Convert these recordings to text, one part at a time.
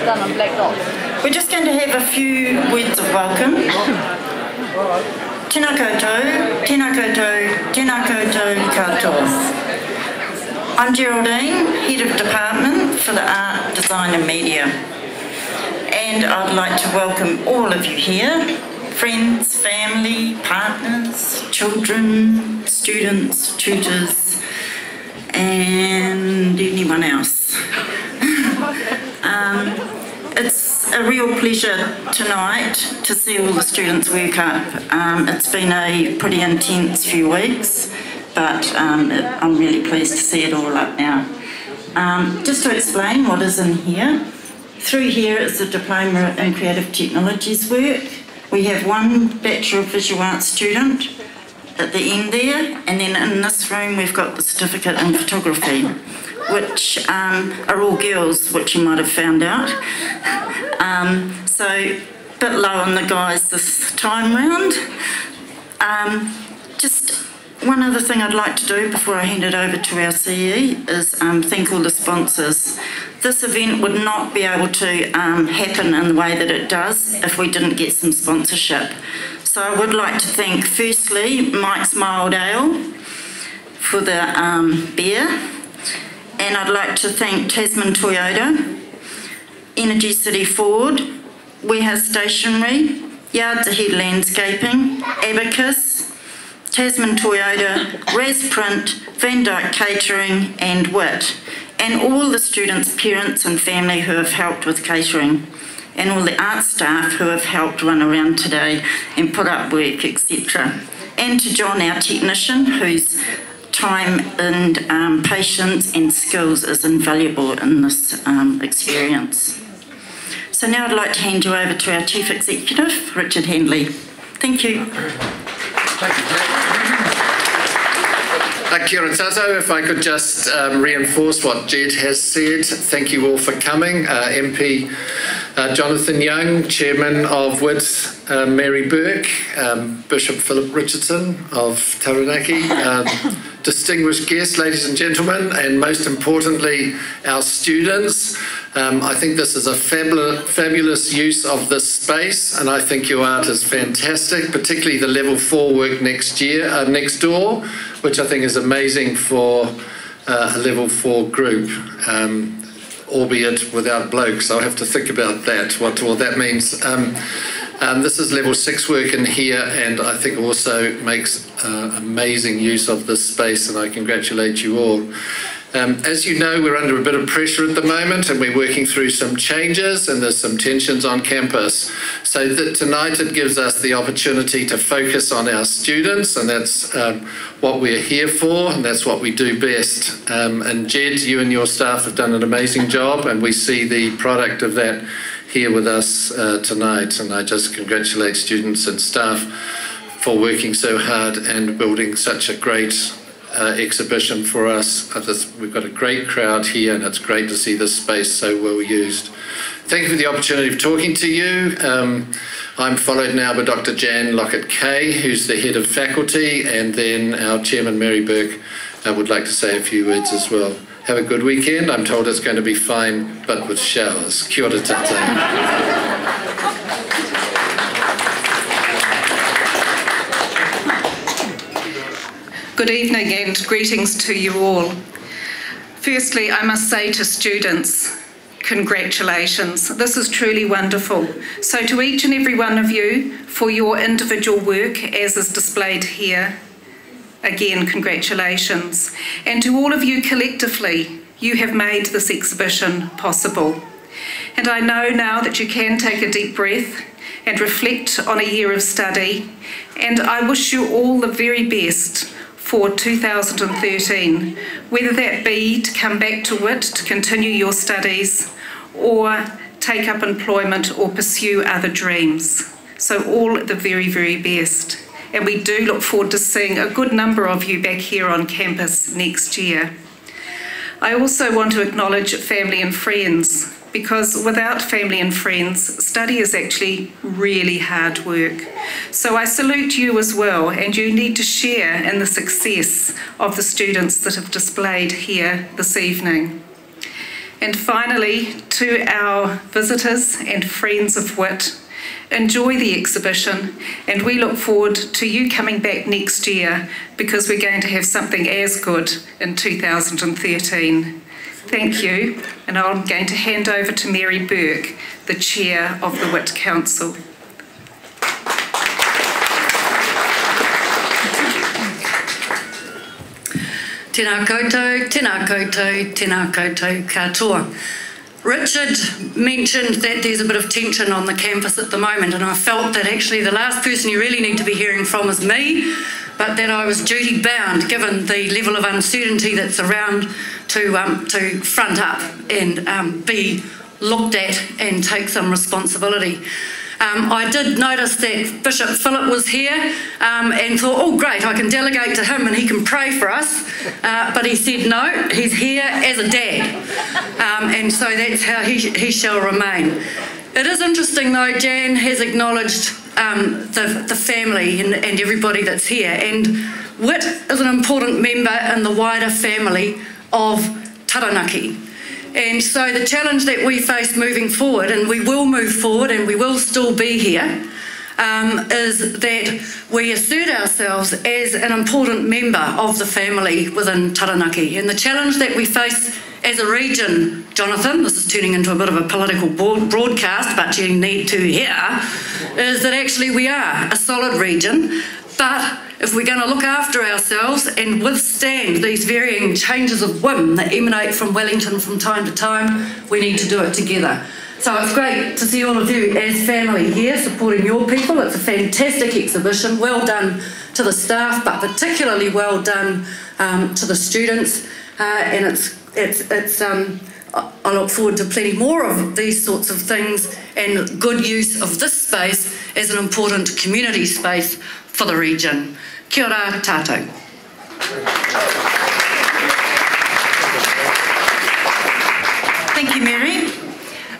done on black dots. We're just going to have a few words of welcome. Tēnā koutou, tēnā koutou, tēnā koutou katoa. I'm Geraldine, Head of Department for the Art, Design and Media. And I'd like to welcome all of you here, friends, family, partners, children, students, tutors, and anyone else. It's a real pleasure tonight to see all the students work up. It's been a pretty intense few weeks, but I'm really pleased to see it all up now. Just to explain what is in here, through here is the Diploma in Creative Technologies work. We have one Bachelor of Visual Arts student at the end there, and then in this room we've got the certificate in photography, which are all girls, which you might have found out. So a bit low on the guys this time round. Just one other thing I'd like to do before I hand it over to our CE is thank all the sponsors. This event would not be able to happen in the way that it does if we didn't get some sponsorship. So I would like to thank firstly Mike's Mild Ale for the beer, and I'd like to thank Tasman Toyota, Energy City Ford, Warehouse Stationery, Yards Ahead Landscaping, Abacus, Tasman Toyota, Raz Print, Van Dyke Catering and WITT, and all the students' parents and family who have helped with catering, and all the art staff who have helped run around today and put up work, etc. And to John, our technician, whose time and patience and skills is invaluable in this experience. So now I'd like to hand you over to our Chief Executive, Richard Handley. Thank you. Thank you, Kia ora tātou. If I could just reinforce what Jed has said. Thank you all for coming. MP Jonathan Young, Chairman of WITT, Mary Bourke, Bishop Philip Richardson of Taranaki, distinguished guests, ladies and gentlemen, and most importantly, our students. I think this is a fabulous use of this space, and I think your art is fantastic, particularly the level 4 work next door, which I think is amazing for a level 4 group, albeit without blokes. I'll have to think about that, what that means. This is level 6 work in here, and I think also makes amazing use of this space, and I congratulate you all. As you know, we're under a bit of pressure at the moment, and we're working through some changes, and there's some tensions on campus. So that tonight it gives us the opportunity to focus on our students, and that's what we're here for, and that's what we do best. And Jed, you and your staff have done an amazing job, and we see the product of that here with us tonight. And I just congratulate students and staff for working so hard and building such a great exhibition for us. We've got a great crowd here, and it's great to see this space so well used. Thank you for the opportunity of talking to you. I'm followed now by Dr. Jan Lockett-Kay, who's the head of faculty, and then our chairman, Mary Bourke, would like to say a few words as well. Have a good weekend. I'm told it's going to be fine, but with showers. Kia ora tātou. Good evening and greetings to you all. Firstly, I must say to students, congratulations. This is truly wonderful. So to each and every one of you for your individual work as is displayed here, again, congratulations. And to all of you collectively, you have made this exhibition possible. And I know now that you can take a deep breath and reflect on a year of study, and I wish you all the very best for 2013, whether that be to come back to WITT to continue your studies or take up employment or pursue other dreams. So all the very, very best. And we do look forward to seeing a good number of you back here on campus next year. I also want to acknowledge family and friends, because without family and friends, study is actually really hard work. So I salute you as well, and you need to share in the success of the students that have displayed here this evening. And finally, to our visitors and friends of WITT, enjoy the exhibition, and we look forward to you coming back next year because we're going to have something as good in 2013. Thank you, and I'm going to hand over to Mary Bourke, the Chair of the WITT Council. Tēnā koutou, tēnā koutou, tēnā koutou katoa. Richard mentioned that there's a bit of tension on the campus at the moment, and I felt that actually the last person you really need to be hearing from is me, but that I was duty bound given the level of uncertainty that's around to front up and be looked at and take some responsibility. I did notice that Bishop Philip was here and thought, oh great, I can delegate to him and he can pray for us, but he said no, he's here as a dad, and so that's how he shall remain. It is interesting though, Jan has acknowledged the family and everybody that's here, and WITT is an important member in the wider family of Taranaki. And so the challenge that we face moving forward, and we will move forward and we will still be here, is that we assert ourselves as an important member of the family within Taranaki. And the challenge that we face as a region, Jonathan, this is turning into a bit of a political broadcast, but you need to hear, is that actually we are a solid region, but if we're going to look after ourselves and withstand these varying changes of whim that emanate from Wellington from time to time, we need to do it together. So it's great to see all of you as family here supporting your people. It's a fantastic exhibition. Well done to the staff, but particularly well done to the students. And I look forward to plenty more of these sorts of things and good use of this space as an important community space for the region. Kia ora tātou. Thank you, Mary.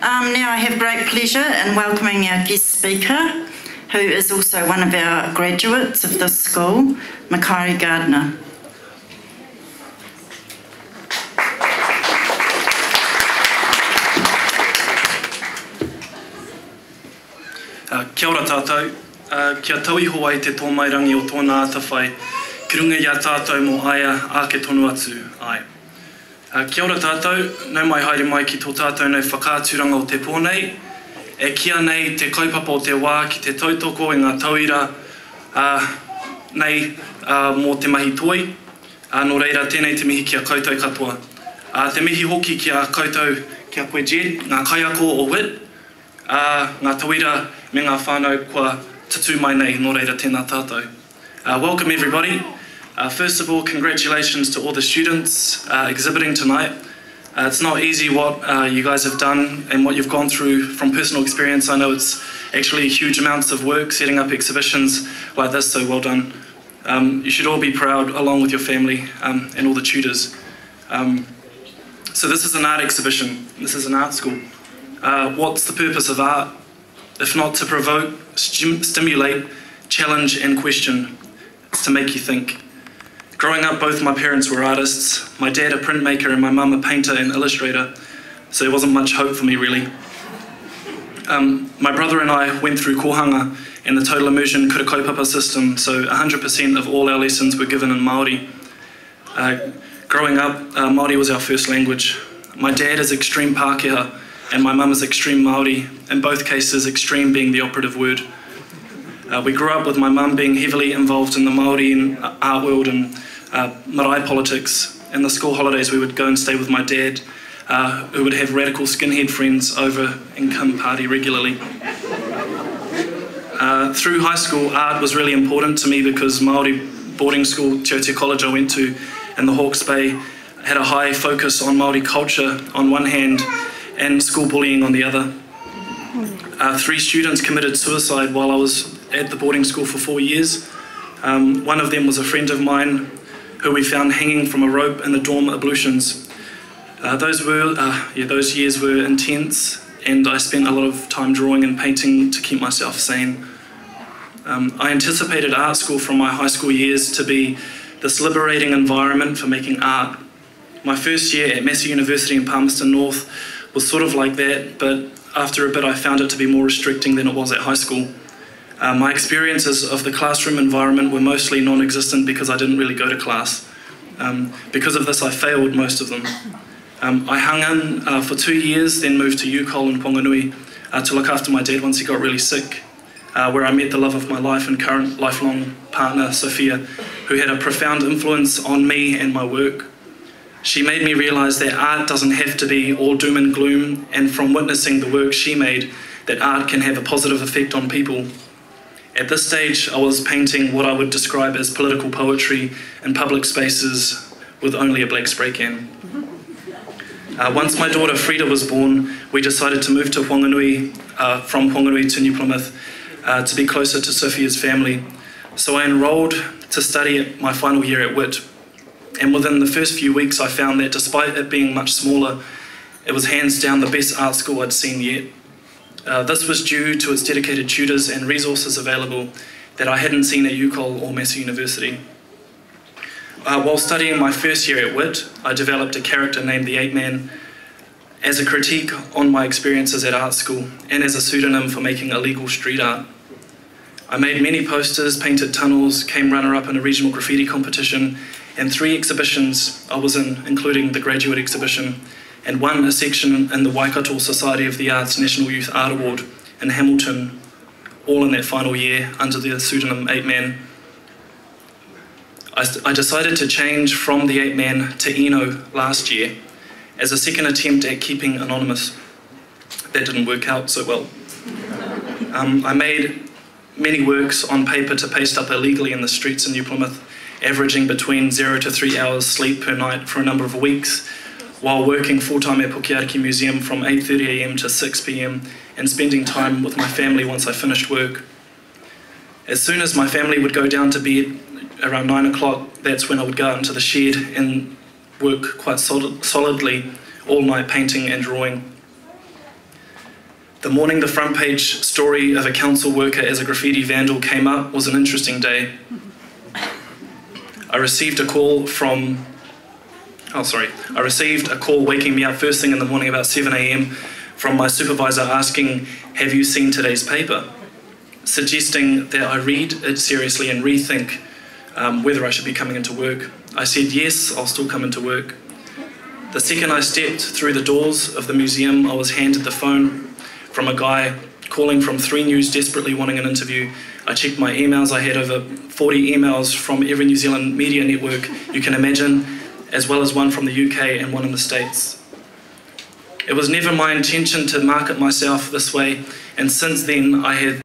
Now I have great pleasure in welcoming our guest speaker, who is also one of our graduates of this school, Mikaere Gardiner. Kia ora tātou. Kia tauiho ai te tōmairangi o tōna atawhai, ki runga i a tātou mō aia ake tonu atu ai. Kia ora tātou, nau mai haere mai ki tō tātou nei whakāturanga o te pōnei, e kia nei te kaupapa o te wā ki te tautoko i ngā tauira nei mō te mahi toi, nō reira tēnei te mihi kia koutou katoa. Te mihi hoki kia koutou kia koe Jed, ngā kaiako o WITT, ngā tauira me ngā whānau kua tatu mai nei, nō reira tēnā tātou. Welcome everybody. First of all, congratulations to all the students exhibiting tonight. It's not easy what you guys have done and what you've gone through from personal experience. I know it's actually huge amounts of work setting up exhibitions like this, so well done. You should all be proud along with your family and all the tutors. So this is an art exhibition. This is an art school. What's the purpose of art? If not to provoke, stimulate, challenge and question. It's to make you think. Growing up, both my parents were artists. My dad a printmaker and my mum a painter and illustrator, so there wasn't much hope for me really. My brother and I went through kohanga and the total immersion kura kaupapa system, so 100% of all our lessons were given in Māori. Growing up, Māori was our first language. My dad is extreme Pākehā and my mum is extreme Māori, in both cases extreme being the operative word. We grew up with my mum being heavily involved in the Māori and art world and marae politics. In the school holidays we would go and stay with my dad, who would have radical skinhead friends over and come party regularly. Through high school, art was really important to me because Māori boarding school, Te Aute College I went to in the Hawke's Bay, had a high focus on Māori culture on one hand and school bullying on the other. 3 students committed suicide while I was at the boarding school for 4 years. One of them was a friend of mine who we found hanging from a rope in the dorm ablutions. Those years were intense and I spent a lot of time drawing and painting to keep myself sane. I anticipated art school from my high school years to be this liberating environment for making art, My first year at Massey University in Palmerston North was sort of like that, but after a bit I found it to be more restricting than it was at high school. My experiences of the classroom environment were mostly non-existent because I didn't really go to class. Because of this I failed most of them. I hung in for 2 years, then moved to UCOL in Ponganui to look after my dad once he got really sick, where I met the love of my life and current lifelong partner, Sophia, who had a profound influence on me and my work. She made me realise that art doesn't have to be all doom and gloom, and from witnessing the work she made, that art can have a positive effect on people. At this stage, I was painting what I would describe as political poetry in public spaces with only a black spray can. Once my daughter Frida was born, we decided to move to Whanganui, from Whanganui to New Plymouth, to be closer to Sophia's family. So I enrolled to study at my final year at WITT. And within the first few weeks, I found that despite it being much smaller, it was hands down the best art school I'd seen yet. This was due to its dedicated tutors and resources available that I hadn't seen at UCOL or Massey University. While studying my first year at WITT, I developed a character named the Ape Man as a critique on my experiences at art school and as a pseudonym for making illegal street art. I made many posters, painted tunnels, came runner-up in a regional graffiti competition, and 3 exhibitions I was in, including the graduate exhibition, and won a section in the Waikato Society of the Arts National Youth Art Award in Hamilton, all in that final year under the pseudonym Ape Man. I decided to change from the Ape Man to Eno last year as a second attempt at keeping anonymous. That didn't work out so well. I made many works on paper to paste up illegally in the streets in New Plymouth, averaging between 0 to 3 hours sleep per night for a number of weeks, while working full-time at Pukeariki Museum from 8:30 AM to 6 PM and spending time with my family once I finished work. As soon as my family would go down to bed around 9 o'clock, that's when I would go out into the shed and work quite solidly all night painting and drawing. The morning the front page story of a council worker as a graffiti vandal came up was an interesting day. I received a call waking me up first thing in the morning about 7 AM from my supervisor asking, "Have you seen today's paper?" suggesting that I read it seriously and rethink whether I should be coming into work. I said, yes, I'll still come into work. The second I stepped through the doors of the museum, I was handed the phone from a guy calling from 3 News desperately wanting an interview. I checked my emails. I had over 40 emails from every New Zealand media network you can imagine, as well as one from the UK and one in the States. It was never my intention to market myself this way, and since then I had